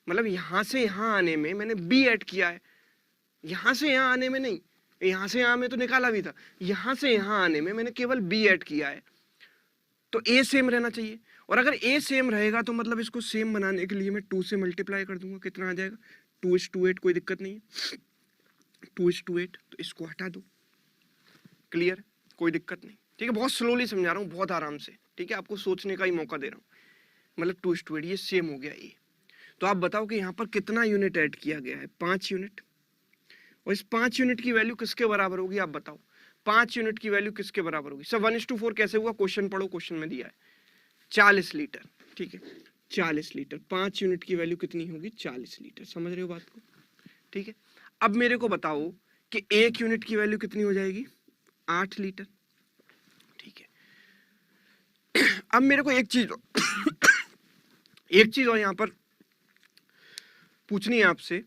मतलब यहाँ से यहाँ आने में मैंने बी ऐड किया है, यहाँ से यहाँ आने में नहीं, यहाँ से यहाँ में तो निकाला भी था, यहाँ से यहाँ आने में मैंने केवल बी ऐड किया है, तो ए सेम रहना चाहिए। और अगर ए सेम रहेगा तो मतलब इसको सेम बनाने के लिए मैं 2 से मल्टीप्लाई कर दूंगा, कितना आ जाएगा 2:8, कोई दिक्कत नहीं है, 2:8, तो इसको हटा दो, क्लियर, कोई दिक्कत नहीं, ठीक है। बहुत स्लोली समझा रहा हूँ, बहुत आराम से, ठीक है, आपको सोचने का ही मौका दे रहा हूँ। मतलब 2:8 ये सेम हो गया ए। तो आप बताओ कि यहाँ पर कितना यूनिट ऐड किया गया है, 5 यूनिट, और इस 5 यूनिट की वैल्यू किसके बराबर होगी, आप बताओ 5 यूनिट की वैल्यू किसके बराबर होगी। सब 1:4 कैसे हुआ, क्वेश्चन पढ़ो, क्वेश्चन में दिया है 40 लीटर, ठीक है, 40 लीटर, 5 यूनिट की वैल्यू कितनी होगी, 40 लीटर, समझ रहे हो बात को, ठीक है। अब मेरे को बताओ कि 1 यूनिट की वैल्यू कितनी हो जाएगी, 8 लीटर, ठीक है। अब मेरे को एक चीज और यहाँ पर पूछनी है आपसे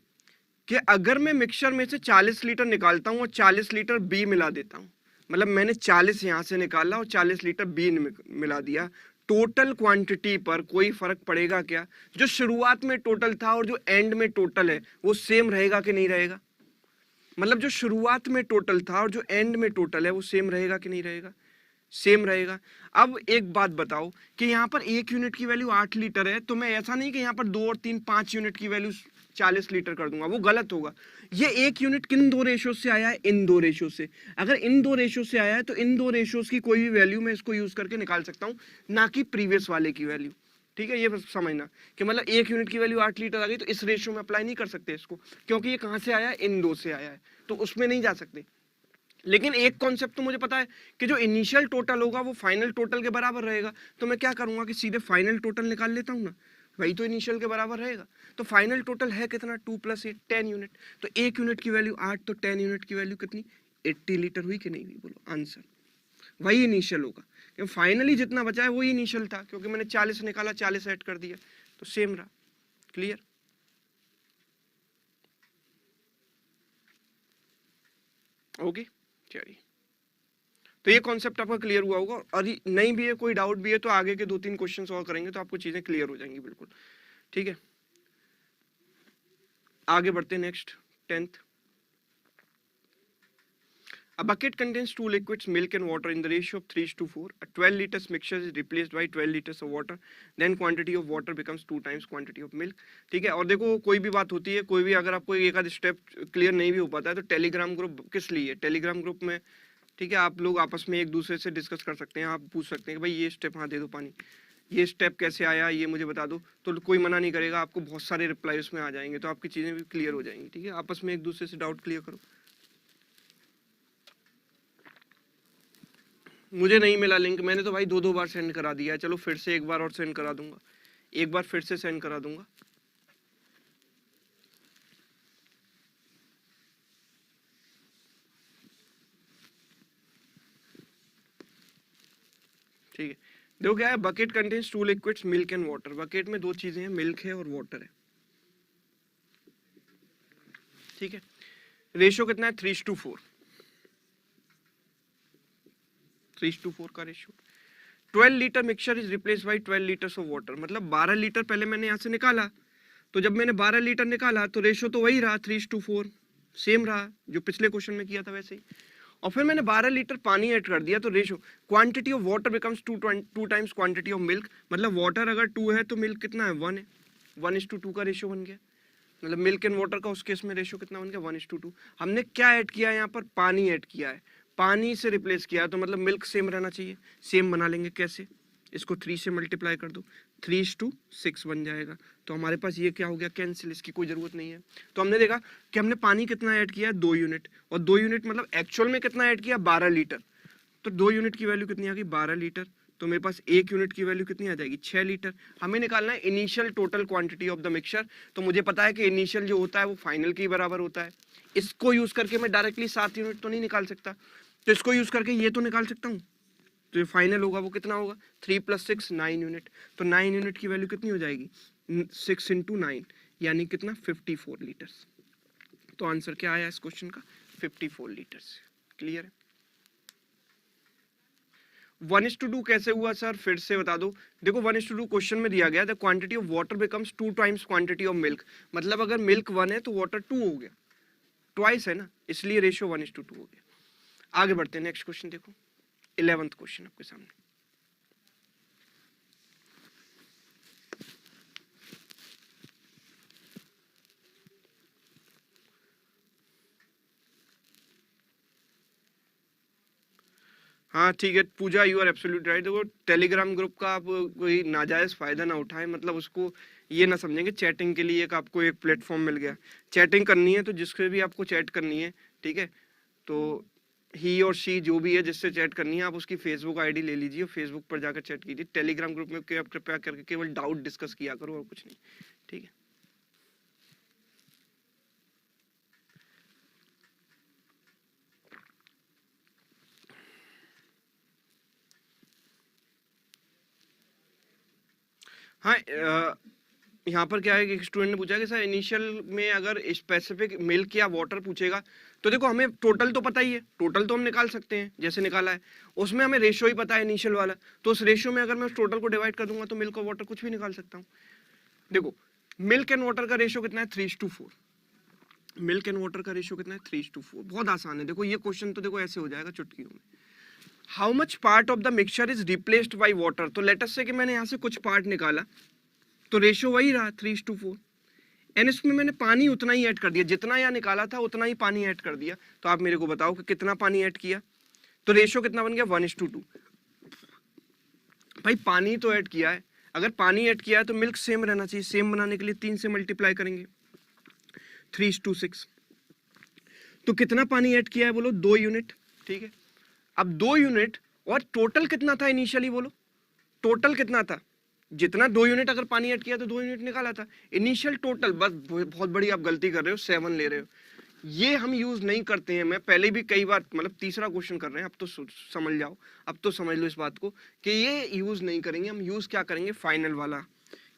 कि अगर मैं मिक्सचर में से 40 लीटर निकालता हूं और 40 लीटर बी मिला देता हूं, मतलब मैंने 40 यहां से निकाला और 40 लीटर बी मिला दिया, टोटल क्वांटिटी पर कोई फर्क पड़ेगा क्या? जो शुरुआत में टोटल था और जो एंड में टोटल है वो सेम रहेगा कि नहीं रहेगा? मतलब जो शुरुआत में टोटल था और जो एंड में टोटल है वो सेम रहेगा कि नहीं रहेगा? सेम रहेगा। अब एक बात बताओ कि यहाँ पर 1 यूनिट की वैल्यू 8 लीटर है, तो मैं ऐसा नहीं कि यहाँ पर 2 और 3 5 यूनिट की वैल्यू 40 लीटर कर दूंगा, वो गलत होगा। ये 1 यूनिट किन दो रेशो से आया है, इन दो रेशो से। अगर इन दो रेशो से आया है तो इन दो रेशोज की कोई भी वैल्यू मैं इसको यूज करके निकाल सकता हूँ, ना कि प्रीवियस वाले की वैल्यू, ठीक है। ये बस समझना कि मतलब 1 यूनिट की वैल्यू 8 लीटर आ गई तो इस रेशो में अप्लाई नहीं कर सकते इसको, क्योंकि ये कहां से आया है, इन दो से आया है, तो उसमें नहीं जा सकते। लेकिन एक कॉन्सेप्ट तो मुझे पता है कि जो इनिशियल टोटल होगा वो फाइनल टोटल के बराबर रहेगा, तो मैं क्या करूंगा कि सीधे फाइनल टोटल निकाल लेता हूं ना, वही तो इनिशियल के बराबर रहेगा। तो फाइनल टोटल है कितना, 2 + 8 10 यूनिट, तो 1 यूनिट की वैल्यू 8, तो 10 यूनिट की वैल्यू कितनी, 80 लीटर हुई कि नहीं हुई, बोलो आंसर। वही इनिशियल होगा, क्योंकि फाइनली जितना बचा है वही इनिशियल था, क्योंकि मैंने 40 निकाला 40 ऐड कर दिया, तो सेम रहा, क्लियर। ओके, चलिए, तो ये कॉन्सेप्ट आपका क्लियर हुआ होगा, और नहीं भी है, कोई डाउट भी है तो आगे के 2-3 क्वेश्चन सॉल्व करेंगे तो आपको चीजें क्लियर हो जाएंगी बिल्कुल, ठीक है। आगे बढ़ते हैं, next 10th। A bucket contains 2 liquids, milk and water, in the ratio of 3:4. A 12 liters mixture is replaced by 12 liters of water. Then quantity of water becomes 2 times quantity of milk. ठीक है, और देखो कोई भी बात होती है, कोई भी अगर आपको एक आध स्टेप क्लियर नहीं भी हो पाता है तो टेलीग्राम ग्रुप किस लिए, टेलीग्राम ग्रुप में, ठीक है, आप लोग आपस में एक दूसरे से डिस्कस कर सकते हैं, आप पूछ सकते हैं कि भाई ये स्टेप, हाँ दे दो पानी, ये स्टेप कैसे आया ये मुझे बता दो, तो कोई मना नहीं करेगा, आपको बहुत सारे रिप्लाई उसमें आ जाएंगे, तो आपकी चीज़ें भी क्लियर हो जाएंगी, ठीक है। आपस में एक दूसरे से डाउट क्लियर करो। मुझे नहीं मिला लिंक, मैंने तो भाई 2-2 बार सेंड करा दिया है, चलो फिर से एक बार और सेंड करा दूंगा, एक बार फिर से सेंड करा दूंगा। ठीक है, देखो क्या है, bucket contains 2 liquids, milk and water. Bucket में 2 चीजें हैं, मिल्क है और वाटर है, ठीक है। रेशो कितना है, 3:4, 3:4 का ratio. 12 litre mixture is replace by 12 litres of water, मतलब 12 लीटर पहले मैंने यहाँ से निकाला, तो जब मैंने 12 लीटर निकाला तो रेशो तो वही रहा, 3:4, सेम रहा जो पिछले क्वेश्चन में किया था वैसे ही। और फिर मैंने 12 लीटर पानी ऐड कर दिया, तो ratio quantity of water becomes 2 times quantity of milk, मतलब वाटर अगर 2 है तो मिल्क कितना है, 1 है, 1:2 का रेशो बन गया, मतलब मिल्क एंड वाटर का उस केस में रेशो कितना बन गया, 1:2। हमने क्या ऐड किया है यहाँ पर, पानी ऐड किया है, पानी से रिप्लेस किया है, तो मतलब मिल्क सेम रहना चाहिए, सेम बना लेंगे कैसे, इसको 3 से मल्टीप्लाई कर दो, 3:6 बन जाएगा, तो हमारे पास ये क्या हो गया, कैंसिल, इसकी कोई जरूरत नहीं है। तो हमने देखा कि हमने पानी कितना ऐड किया है, 2 यूनिट, और 2 यूनिट मतलब एक्चुअल में कितना ऐड किया, 12 लीटर, तो 2 यूनिट की वैल्यू कितनी आ गई, 12 लीटर, तो मेरे पास 1 यूनिट की वैल्यू कितनी आ जाएगी, 6 लीटर। हमें निकालना है initial total quantity of the mixture, तो मुझे पता है कि इनिशियल जो होता है वो फाइनल के बराबर होता है, इसको यूज करके मैं डायरेक्टली 7 यूनिट तो नहीं निकाल सकता, तो इसको यूज करके ये तो निकाल सकता हूँ, तो जो फाइनल होगा वो कितना होगा, 3 + 6 9 यूनिट, तो 9 यूनिट की वैल्यू कितनी हो जाएगी, 6 × 9 यानी कितना, 54 लीटर्स। तो आंसर क्या आया इस क्वेश्चन का, 54 लीटर्स, क्लियर है। 1:2 कैसे हुआ सर, फिर से बता दो। देखो 1:2 क्वेश्चन में दिया गया the quantity of water becomes 2 times quantity of milk, मतलब अगर मिल्क 1 है तो वाटर 2 हो गया, ट्वाइस है ना, इसलिए रेशियो 1:2 हो गया। आगे बढ़ते हैं, नेक्स्ट क्वेश्चन देखो, 11th क्वेश्चन आपके सामने। हाँ ठीक है पूजा, यू आर एब्सोल्यूट राइट। देखो टेलीग्राम ग्रुप का आप कोई नाजायज फायदा ना उठाएं, मतलब उसको ये ना समझें कि चैटिंग के लिए एक आपको एक प्लेटफॉर्म मिल गया। चैटिंग करनी है तो जिससे भी आपको चैट करनी है, ठीक है, तो ही और शी जो भी है जिससे चैट करनी है, आप उसकी फेसबुक आईडी ले लीजिए, फेसबुक पर जाकर चैट कीजिए। टेलीग्राम ग्रुप में कृपया करके केवल डाउट डिस्कस किया करो और कुछ नहीं, ठीक है। हाँ यहाँ पर क्या है कि एक स्टूडेंट ने पूछा कि सर इनिशियल में अगर स्पेसिफिक मिल्क या वाटर पूछेगा तो देखो हमें टोटल तो पता ही है, टोटल तो हम निकाल सकते हैं जैसे निकाला है, उसमें हमें रेशियो ही पता है इनिशियल वाला, तो उस रेशियो में अगर मैं उस टोटल को डिवाइड कर दूंगा तो मिल्क और वाटर कुछ भी निकाल सकता हूँ। देखो मिल्क एंड वाटर का रेशियो कितना है, 3:4। मिल्क एंड वाटर का रेशियो कितना है, 3:4। बहुत आसान है, देखो ये क्वेश्चन तो देखो ऐसे हो जाएगा चुटकियों में। How much part of the mixture is replaced by water, तो लेट अस से कि मैंने यहाँ से कुछ पार्ट निकाला तो रेशियो वही रहा 3:4, एंड इसमें मैंने पानी उतना ही ऐड कर दिया, जितना यहाँ निकाला था उतना ही पानी ऐड कर दिया। तो आप मेरे को बताओ कि कितना पानी ऐड किया, तो रेशियो कितना बन गया, 1:2। भाई पानी तो ऐड किया है, अगर पानी ऐड किया है तो मिल्क सेम रहना चाहिए, सेम बनाने के लिए 3 से मल्टीप्लाई करेंगे, 3:6। तो कितना पानी ऐड किया है बोलो, 2 यूनिट, ठीक है। अब 2 यूनिट और टोटल कितना था इनिशियली, बोलो टोटल कितना था, जितना 2 यूनिट अगर पानी ऐड किया तो 2 यूनिट निकाला था इनिशियल टोटल। बस बहुत बड़ी आप गलती कर रहे हो, 7 ले रहे हो, ये हम यूज नहीं करते हैं। मैं पहले भी कई बार, मतलब तीसरा क्वेश्चन कर रहे हैं, अब तो समझ जाओ, अब तो समझ लो इस बात को कि ये यूज नहीं करेंगे हम। यूज क्या करेंगे, फाइनल वाला।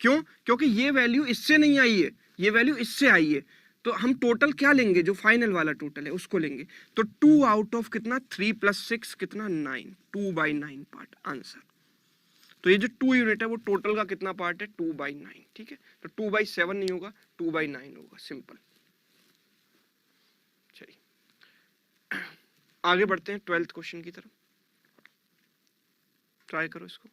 क्यों, क्योंकि ये वैल्यू इससे नहीं आई है, ये वैल्यू इससे आई है, तो हम टोटल क्या लेंगे, जो फाइनल वाला टोटल है उसको लेंगे। तो 2 आउट ऑफ कितना, 3 + 6 कितना, 9, 2/9 पार्ट आंसर। तो ये जो 2 यूनिट है वो टोटल का कितना पार्ट है, 2/9, ठीक है। तो 2/7 नहीं होगा, 2/9 होगा, सिंपल। चलिए आगे बढ़ते हैं 12th क्वेश्चन की तरफ, ट्राई करो इसको।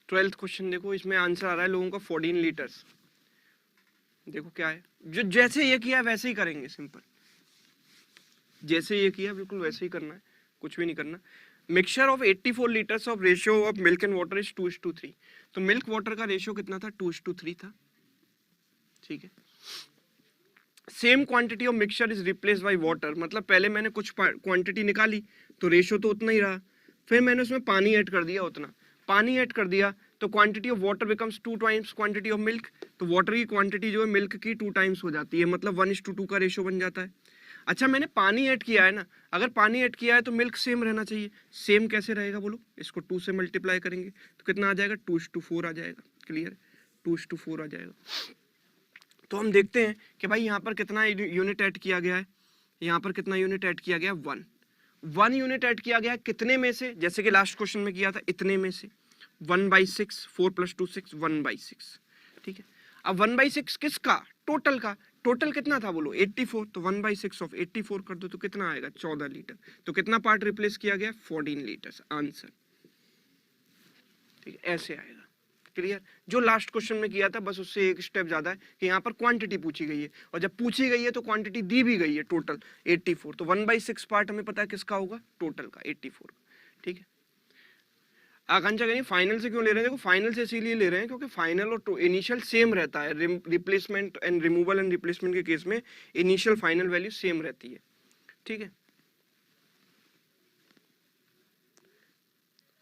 ट्वेल्थ क्वेश्चन देखो, इसमें आंसर आ रहा है लोगों का 14 लीटर्स। देखो क्या है, जो जैसे ये किया वैसे ही करेंगे, सिंपल, जैसे ये किया बिल्कुल वैसे ही करना है, कुछ भी नहीं करना। Mixture of 84 litres of ratio of milk and water is 2:3। तो मिल्क वाटर का रेशियो कितना था, 2:3 था, ठीक है। Same quantity of mixture is replace by water, मतलब पहले मैंने कुछ क्वांटिटी निकाली तो रेशियो तो उतना ही रहा, फिर मैंने उसमें पानी ऐड कर दिया, उतना पानी ऐड कर दिया तो quantity of water becomes 2 times quantity of milk. तो वाटर की क्वांटिटी जो है मिल्क की 2 टाइम्स हो जाती है, मतलब 1:2 का रेशियो बन जाता है। अच्छा मैंने पानी ऐड किया है ना, अगर पानी ऐड किया है तो मिल्क सेम रहना चाहिए, सेम कैसे रहेगा बोलो, इसको 2 से मल्टीप्लाई करेंगे तो कितना आ जाएगा, 2:4 आ जाएगा, क्लियर, 2:4 आ जाएगा। तो हम देखते हैं कि भाई यहाँ पर कितना यूनिट ऐड किया गया है, यहाँ पर कितना यूनिट ऐड किया गया, 1 यूनिट ऐड किया गया कितने में से, जैसे कि लास्ट क्वेश्चन में किया था, इतने में से 1/6, 4 + 2 6, 1/6, ठीक है। अब 1/6 किसका, टोटल का, टोटल कितना था बोलो 84, तो 1/6 ऑफ 84 कर दो तो कितना आएगा, 14 लीटर। तो कितना पार्ट रिप्लेस किया गया, 14 लीटर आंसर, ठीक है, ऐसे आएगा, क्लियर। जो लास्ट क्वेश्चन में किया था बस उससे एक स्टेप ज्यादा है कि यहाँ पर क्वांटिटी पूछी गई है, और जब पूछी गई है तो क्वांटिटी दी भी गई है टोटल 84, तो 1/6 पार्ट हमें पता है किसका होगा, टोटल का 84, ठीक है। आकांक्षा कहीं फाइनल से क्यों ले रहे हैं, देखो फाइनल से इसीलिए ले रहे हैं क्योंकि फाइनल और इनिशियल सेम रहता है, replacement and removal and replacement के केस में इनिशियल फाइनल वैल्यू सेम रहती है, ठीक है।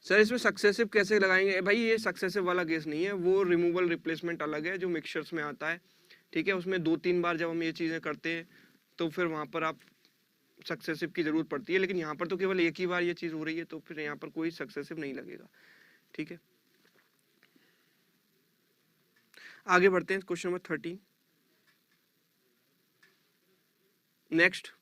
सर इसमें सक्सेसिव कैसे लगाएंगे भाई? ये सक्सेसिव वाला केस नहीं है, वो रिमूवल रिप्लेसमेंट अलग है जो मिक्सचर्स में आता है, ठीक है। उसमें 2-3 बार जब हम ये चीजें करते हैं तो फिर वहां पर आप सक्सेसिव की जरूरत पड़ती है, लेकिन यहाँ पर तो केवल एक ही बार ये चीज हो रही है, तो फिर यहाँ पर कोई सक्सेसिव नहीं लगेगा, ठीक है। आगे बढ़ते हैं, question number 13 next.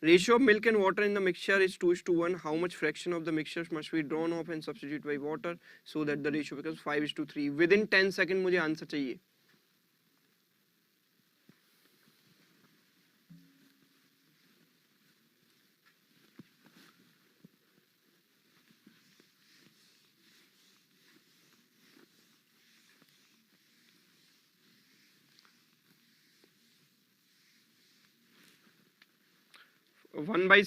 Ratio of milk and water in the mixture is 2:1. How much fraction of the mixture must be drawn off and substituted by water so that the ratio becomes 5:3? Within 10 seconds मुझे answer चाहिए। One by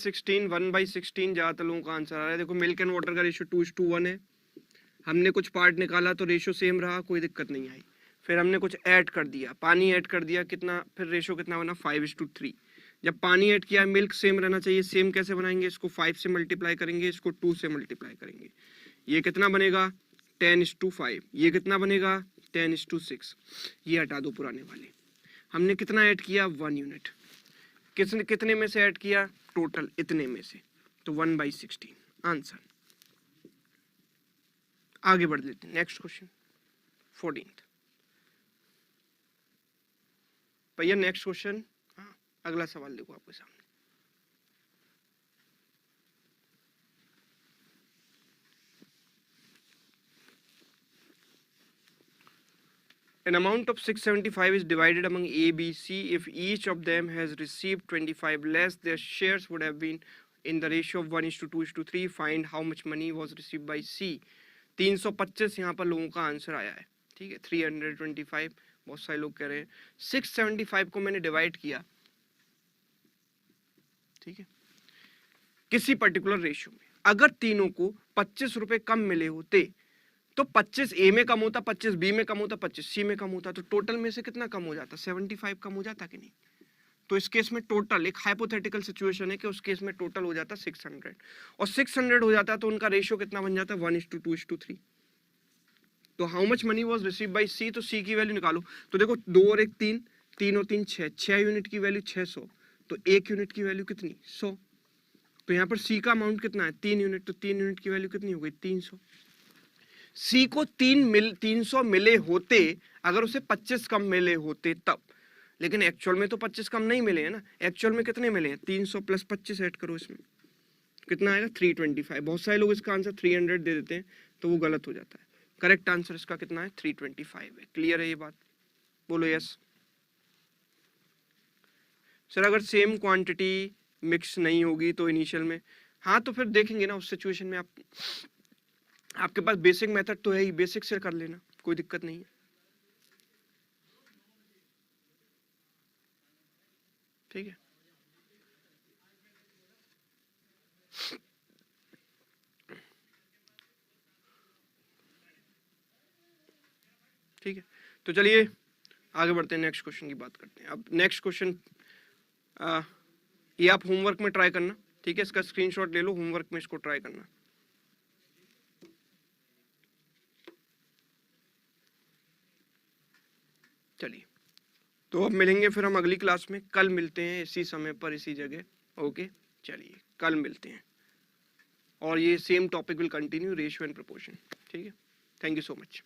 sixteen ज्यादातर लोगों का answer आ रहा है। देखो milk and water का ratio 2:1 है। हमने कुछ पार्ट निकाला तो रेशियो सेम रहा, कोई दिक्कत नहीं आई। फिर हमने कुछ ऐड कर दिया, पानी ऐड कर दिया, कितना फिर रेशियो कितना बना? 5:3। जब पानी ऐड किया, मिल्क सेम रहना चाहिए। सेम कैसे बनाएंगे? इसको 5 से मल्टीप्लाई करेंगे, इसको 2 से मल्टीप्लाई करेंगे। ये कितना बनेगा? 10:5। ये कितना बनेगा? 10:6। ये हटा दो पुराने वाले। हमने कितना ऐड किया? 1 यूनिट। किसने कितने में से ऐड किया? टोटल इतने में से, तो 1/16 आंसर। आगे बढ़ लेते हैं, नेक्स्ट क्वेश्चन 14th भैया। नेक्स्ट क्वेश्चन, हाँ अगला सवाल देखो आपके सामने। An amount of 675 is divided among A, B, C. If each of them has received 25 less, their shares would have been in the ratio of 1:2:3. Find how much money was received by C. 325 यहाँ पर लोगों का answer आया है, ठीक है। 325 बहुत सारे लोग कह रहे हैं। 675 को मैंने डिवाइड किया, ठीक है, किसी पर्टिकुलर रेशियो में। अगर तीनों को 25 रुपए कम मिले होते तो 25 ए में कम होता, 25 बी में कम होता, 25 सी में कम होता, तो टोटल में से कितना कम हो जाता? 75 कम हो जाता कि नहीं? तो इस केस में टोटल, एक हाइपोथेटिकल सिचुएशन है कि उस केस में टोटल हो जाता 600, और 600 हो जाता तो उनका रेशियो कितना बन जाता? 1:2:3। तो how much money was receive by C, तो सी की वैल्यू निकालो। तो देखो 2 और 1 3, 3 और 3 6, 6 यूनिट की वैल्यू 600, तो 1 यूनिट की वैल्यू कितनी? 100। तो यहाँ पर सी का अमाउंट कितना है? 3 यूनिट, तो 3 यूनिट की वैल्यू कितनी हो गई? 300। सी को 300 मिले होते अगर उसे 25 कम मिले होते तब, लेकिन एक्चुअल में तो 25 कम नहीं मिले हैं ना। एक्चुअल में कितने मिले हैं? 300 प्लस 25 ऐड करो, इसमें कितना आएगा? 325। बहुत सारे लोग इसका आंसर 300 दे देते हैं, तो वो गलत हो जाता है। करेक्ट आंसर इसका कितना है? 325 है। क्लियर है ये बात? बोलो यस। सर अगर सेम क्वांटिटी मिक्स नहीं होगी तो इनिशियल में, हाँ तो फिर देखेंगे ना उस सिचुएशन में। आपके पास बेसिक मेथड तो है ही, बेसिक से कर लेना, कोई दिक्कत नहीं है, ठीक है। ठीक है, तो चलिए आगे बढ़ते हैं, नेक्स्ट क्वेश्चन की बात करते हैं। अब नेक्स्ट क्वेश्चन ये आप होमवर्क में ट्राई करना, ठीक है। इसका स्क्रीनशॉट ले लो, होमवर्क में इसको ट्राई करना। चलिए, तो अब मिलेंगे फिर हम अगली क्लास में। कल मिलते हैं इसी समय पर, इसी जगह। ओके, चलिए कल मिलते हैं, और ये same topic will continue, ratio and proportion, ठीक है। Thank you so much.